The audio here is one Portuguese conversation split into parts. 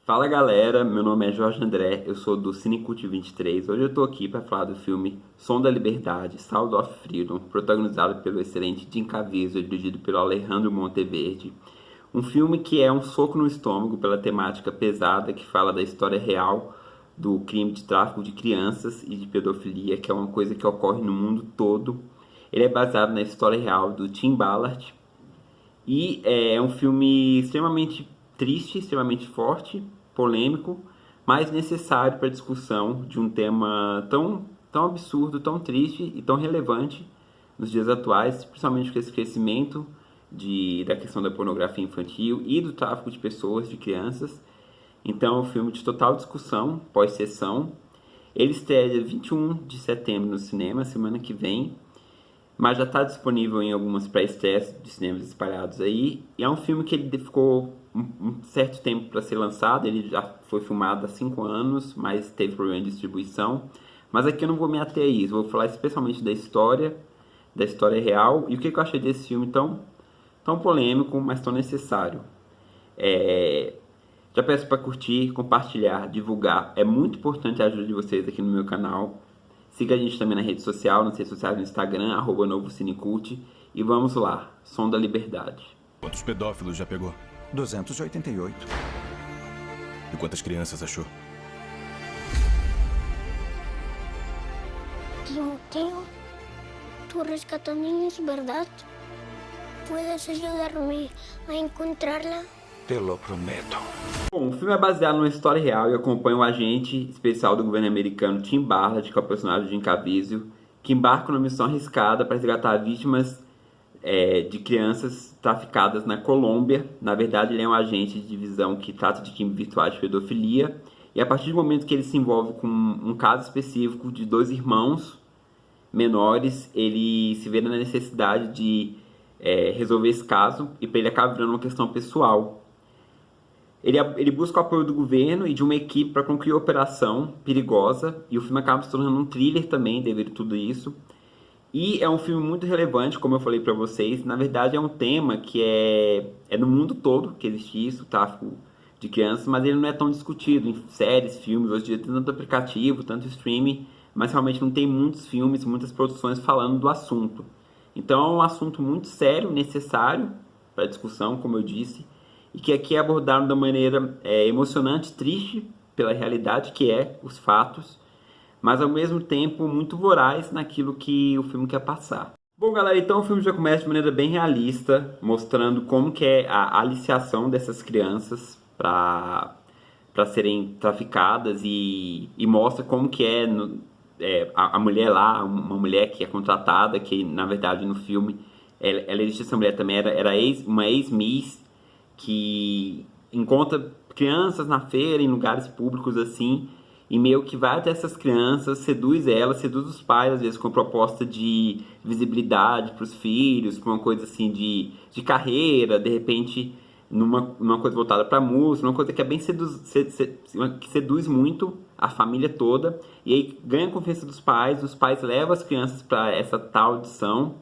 Fala galera, meu nome é Jorge André, eu sou do Cinecult 23. Hoje eu tô aqui para falar do filme Som da Liberdade, Sound of Freedom, protagonizado pelo excelente Jim Caviezel, dirigido pelo Alejandro Monteverde. Um filme que é um soco no estômago pela temática pesada que fala da história real do crime de tráfico de crianças e de pedofilia, que é uma coisa que ocorre no mundo todo. Ele é baseado na história real do Tim Ballard, e é um filme extremamente triste, extremamente forte, polêmico, mas necessário para a discussão de um tema tão absurdo, tão triste e tão relevante nos dias atuais, principalmente com esse crescimento da questão da pornografia infantil e do tráfico de pessoas, de crianças. Então é um filme de total discussão, pós-sessão. Ele estreia dia 21 de setembro no cinema, semana que vem, mas já está disponível em algumas pré-estreias de cinemas espalhados aí. E é um filme que ele ficou um certo tempo para ser lançado, ele já foi filmado há 5 anos, mas teve problema de distribuição. Mas aqui eu não vou me ater a isso, vou falar especialmente da história real e o que eu achei desse filme tão polêmico, mas tão necessário. Já peço para curtir, compartilhar, divulgar, é muito importante a ajuda de vocês aqui no meu canal. Siga a gente também na rede social, nas redes sociais do Instagram, @novocinecult. E vamos lá, Som da Liberdade. Quantos pedófilos já pegou? 288. E quantas crianças achou? Timoteo, tú rescatas niños, ¿verdad? ¿Puedes ayudarme a encontrarla? Te lo prometo. Bom, o filme é baseado numa história real e acompanha um agente especial do governo americano, Tim Ballard, que é o personagem de Jim Caviezel, que embarca numa missão arriscada para resgatar vítimas de crianças traficadas na Colômbia. Na verdade, ele é um agente de divisão que trata de crimes virtuais de pedofilia. E a partir do momento que ele se envolve com um caso específico de 2 irmãos menores, ele se vê na necessidade de resolver esse caso, e para ele acaba virando uma questão pessoal. Ele busca o apoio do governo e de uma equipe para concluir a operação perigosa, e o filme acaba se tornando um thriller também, devido a tudo isso. E é um filme muito relevante, como eu falei para vocês. Na verdade, é um tema que é no mundo todo que existe isso, o tráfico de crianças, mas ele não é tão discutido em séries, filmes. Hoje em dia tem tanto aplicativo, tanto streaming, mas realmente não tem muitos filmes, muitas produções falando do assunto. Então é um assunto muito sério, necessário para discussão, como eu disse, e que aqui é abordado da maneira emocionante, triste pela realidade que é, os fatos, mas ao mesmo tempo muito voraz naquilo que o filme quer passar. Bom galera, então o filme já começa de maneira bem realista, mostrando como que é a aliciação dessas crianças para serem traficadas, e mostra como que a mulher lá, uma mulher que é contratada, que na verdade no filme, ela existe, essa mulher também era uma ex-miss, que encontra crianças na feira, em lugares públicos assim, e meio que vai até essas crianças, seduz elas, seduz os pais, às vezes com a proposta de visibilidade para os filhos, para uma coisa assim de carreira, de repente numa coisa voltada para a música, uma coisa que é bem que seduz muito a família toda, e aí ganha a confiança dos pais, os pais levam as crianças para essa tal audição,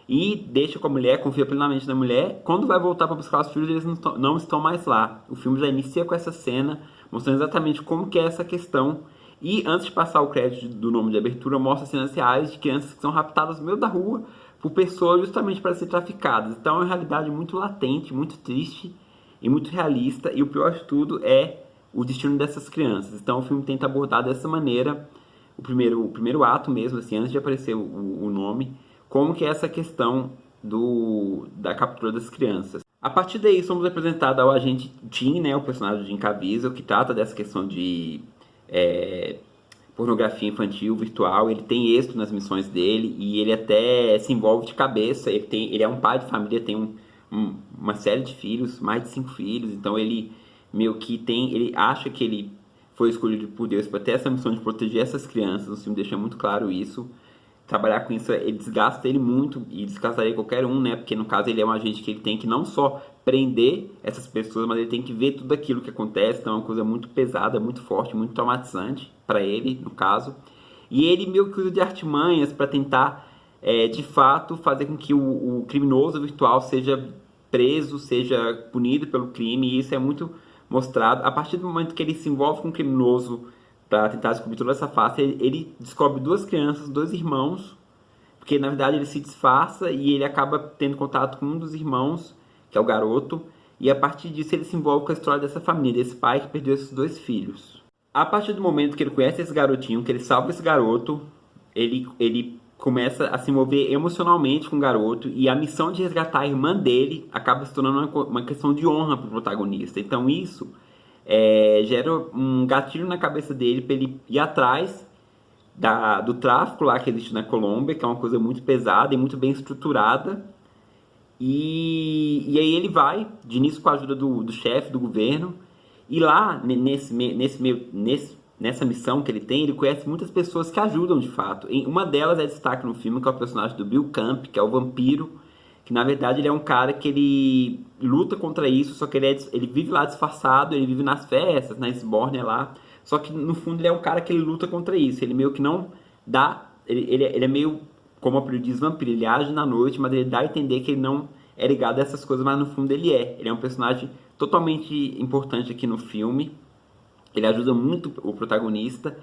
e deixa com a mulher, confia plenamente na mulher. Quando vai voltar para buscar os filhos, eles não estão mais lá. O filme já inicia com essa cena, mostrando exatamente como que é essa questão. E antes de passar o crédito do nome de abertura, mostra cenas reais de crianças que são raptadas no meio da rua por pessoas justamente para ser traficadas. Então é uma realidade muito latente, muito triste e muito realista. E o pior de tudo é o destino dessas crianças. Então o filme tenta abordar dessa maneira, o primeiro ato mesmo, assim, antes de aparecer o nome, como que é essa questão da captura das crianças. A partir daí, somos apresentados ao agente Tim, né, o personagem de Jim Caviezel, que trata dessa questão de pornografia infantil, virtual. Ele tem êxito nas missões dele, e ele até se envolve de cabeça. Ele é um pai de família, tem uma série de filhos, mais de 5 filhos, então ele meio que ele acha que ele foi escolhido por Deus para ter essa missão de proteger essas crianças. O filme deixa muito claro isso. Trabalhar com isso, ele desgasta ele muito, e desgastaria qualquer um, né? Porque no caso ele é um agente que ele tem que não só prender essas pessoas, mas ele tem que ver tudo aquilo que acontece. Então é uma coisa muito pesada, muito forte, muito traumatizante para ele, no caso. E ele meio que usa de artimanhas para tentar, de fato, fazer com que o criminoso virtual seja preso, seja punido pelo crime. E isso é muito mostrado. A partir do momento que ele se envolve com um criminoso para tentar descobrir toda essa face, ele descobre duas crianças, dois irmãos, porque na verdade ele se disfarça e ele acaba tendo contato com um dos irmãos, que é o garoto, e a partir disso ele se envolve com a história dessa família, desse pai que perdeu esses dois filhos. A partir do momento que ele conhece esse garotinho, que ele salva esse garoto, ele começa a se envolver emocionalmente com o garoto, e a missão de resgatar a irmã dele acaba se tornando uma questão de honra para o protagonista. Então isso gera um gatilho na cabeça dele para ele ir atrás do tráfico lá que existe na Colômbia, que é uma coisa muito pesada e muito bem estruturada. E aí ele vai, de início com a ajuda do chefe do governo, e lá, nessa missão que ele tem, ele conhece muitas pessoas que ajudam de fato. Uma delas é destaque no filme, que é o personagem do Bill Camp, que é o vampiro, que na verdade ele é um cara que ele luta contra isso, só que ele vive lá disfarçado, ele vive nas festas, na esbórnia lá, só que no fundo ele é um cara que ele luta contra isso, ele meio que não dá, ele é meio, como o apelido diz, vampiro, ele age na noite, mas ele dá a entender que ele não é ligado a essas coisas, mas no fundo ele é um personagem totalmente importante aqui no filme. Ele ajuda muito o protagonista.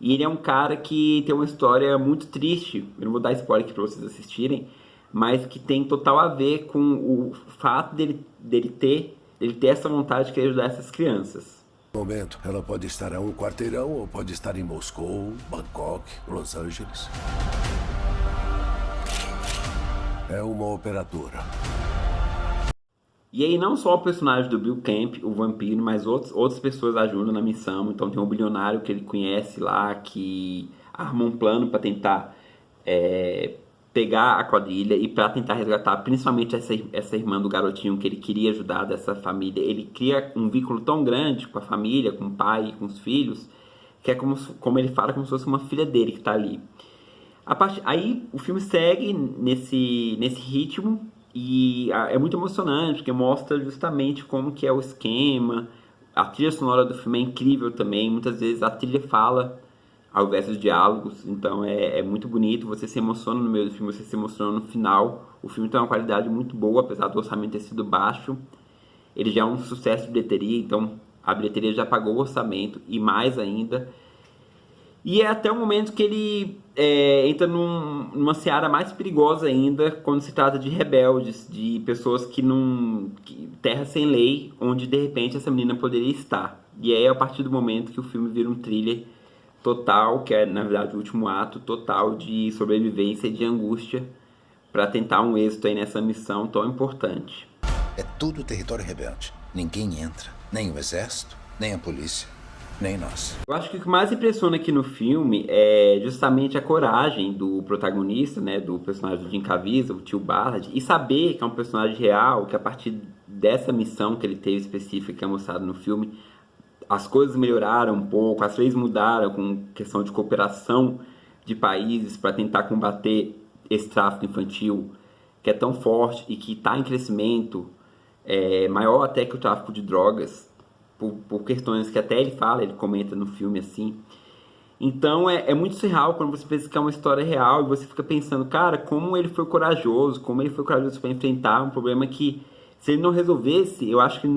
E ele é um cara que tem uma história muito triste. Eu não vou dar spoiler aqui pra vocês assistirem. Mas que tem total a ver com o fato dele ter essa vontade de querer ajudar essas crianças. No momento, ela pode estar a um quarteirão ou pode estar em Moscou, Bangkok, Los Angeles. É uma operadora. E aí não só o personagem do Bill Camp, o vampiro, mas outras pessoas ajudam na missão. Então tem um bilionário que ele conhece lá, que arma um plano para tentar pegar a quadrilha e para tentar resgatar principalmente essa irmã do garotinho que ele queria ajudar, dessa família. Ele cria um vínculo tão grande com a família, com o pai, com os filhos, que é como ele fala, como se fosse uma filha dele que está ali. Aí o filme segue nesse ritmo. E é muito emocionante, porque mostra justamente como que é o esquema. A trilha sonora do filme é incrível também. Muitas vezes a trilha fala ao invés dos diálogos. Então é muito bonito. Você se emociona no meio do filme, você se emociona no final. O filme tem uma qualidade muito boa, apesar do orçamento ter sido baixo. Ele já é um sucesso de bilheteria, então a bilheteria já pagou o orçamento e mais ainda. E é até o momento que ele entra numa seara mais perigosa ainda, quando se trata de rebeldes, de pessoas terra sem lei, onde de repente essa menina poderia estar. E aí é a partir do momento que o filme vira um thriller total, que é na verdade o último ato total de sobrevivência e de angústia, para tentar um êxito aí nessa missão tão importante. É tudo território rebelde. Ninguém entra, nem o exército, nem a polícia. Nem nós. Eu acho que o que mais impressiona aqui no filme é justamente a coragem do protagonista, né, do personagem do Jim Caviezel, o tio Ballard, e saber que é um personagem real, que a partir dessa missão que ele teve específica, que é mostrada no filme, as coisas melhoraram um pouco, as leis mudaram com questão de cooperação de países para tentar combater esse tráfico infantil, que é tão forte e que está em crescimento, maior até que o tráfico de drogas, por questões que até ele comenta no filme assim. Então é muito surreal quando você pensa que é uma história real e você fica pensando, cara, como ele foi corajoso para enfrentar um problema que, se ele não resolvesse, eu acho que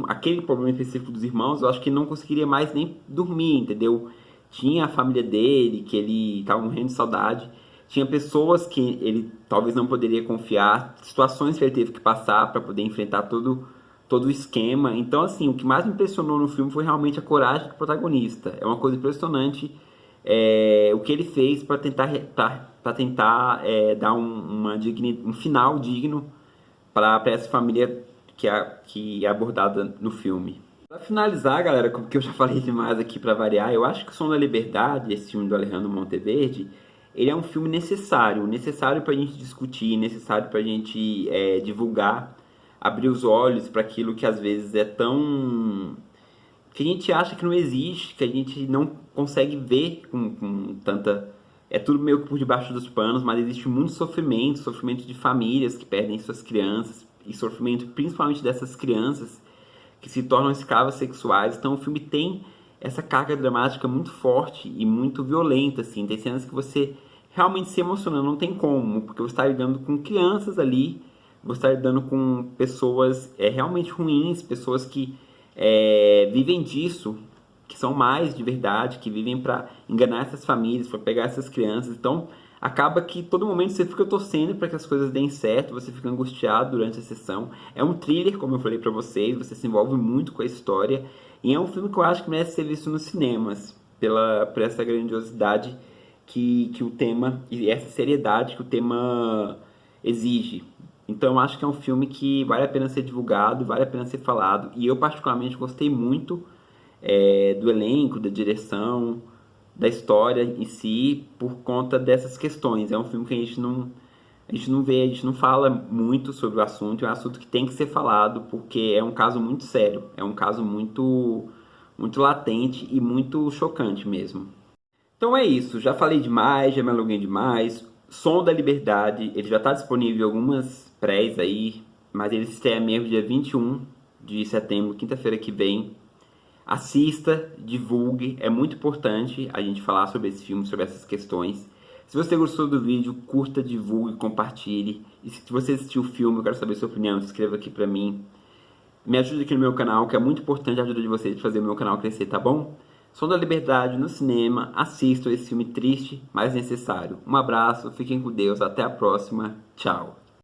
aquele problema específico dos irmãos, eu acho que ele não conseguiria mais nem dormir, entendeu? Tinha a família dele, que ele estava morrendo de saudade, tinha pessoas que ele talvez não poderia confiar, situações que ele teve que passar para poder enfrentar todo o esquema. Então, assim, o que mais me impressionou no filme foi realmente a coragem do protagonista. É uma coisa impressionante o que ele fez para tentar dar um final digno para essa família que é abordada no filme. Para finalizar, galera, porque eu já falei demais aqui para variar, eu acho que O Som da Liberdade, esse filme do Alejandro Monteverde, ele é um filme necessário para a gente discutir, necessário para a gente divulgar, abrir os olhos para aquilo que às vezes é tão... que a gente acha que não existe, que a gente não consegue ver com tanta... É tudo meio que por debaixo dos panos, mas existe muito sofrimento de famílias que perdem suas crianças, e sofrimento principalmente dessas crianças que se tornam escravas sexuais. Então o filme tem essa carga dramática muito forte e muito violenta, assim. Tem cenas que você realmente se emociona, não tem como, porque você está lidando com crianças ali, você está lidando com pessoas realmente ruins, pessoas que vivem disso, que são mais de verdade, que vivem para enganar essas famílias, para pegar essas crianças. Então, acaba que todo momento você fica torcendo para que as coisas deem certo, você fica angustiado durante a sessão. É um thriller, como eu falei para vocês, você se envolve muito com a história, e é um filme que eu acho que merece ser visto nos cinemas, por essa grandiosidade que o tema, e essa seriedade que o tema exige. Então eu acho que é um filme que vale a pena ser divulgado, vale a pena ser falado, e eu particularmente gostei muito do elenco, da direção, da história em si, por conta dessas questões. É um filme que a gente não vê, a gente não fala muito sobre o assunto, é um assunto que tem que ser falado, porque é um caso muito sério, é um caso muito, muito latente e muito chocante mesmo. Então é isso, já falei demais, já me alonguei demais. Som da Liberdade, ele já está disponível em algumas prés aí, mas ele estreia mesmo dia 21 de setembro, quinta-feira que vem. Assista, divulgue, é muito importante a gente falar sobre esse filme, sobre essas questões. Se você gostou do vídeo, curta, divulgue, compartilhe. E se você assistiu o filme, eu quero saber a sua opinião, se inscreva aqui pra mim. Me ajude aqui no meu canal, que é muito importante a ajuda de vocês para fazer o meu canal crescer, tá bom? Som da Liberdade no cinema, assistam esse filme triste, mas necessário. Um abraço, fiquem com Deus, até a próxima, tchau.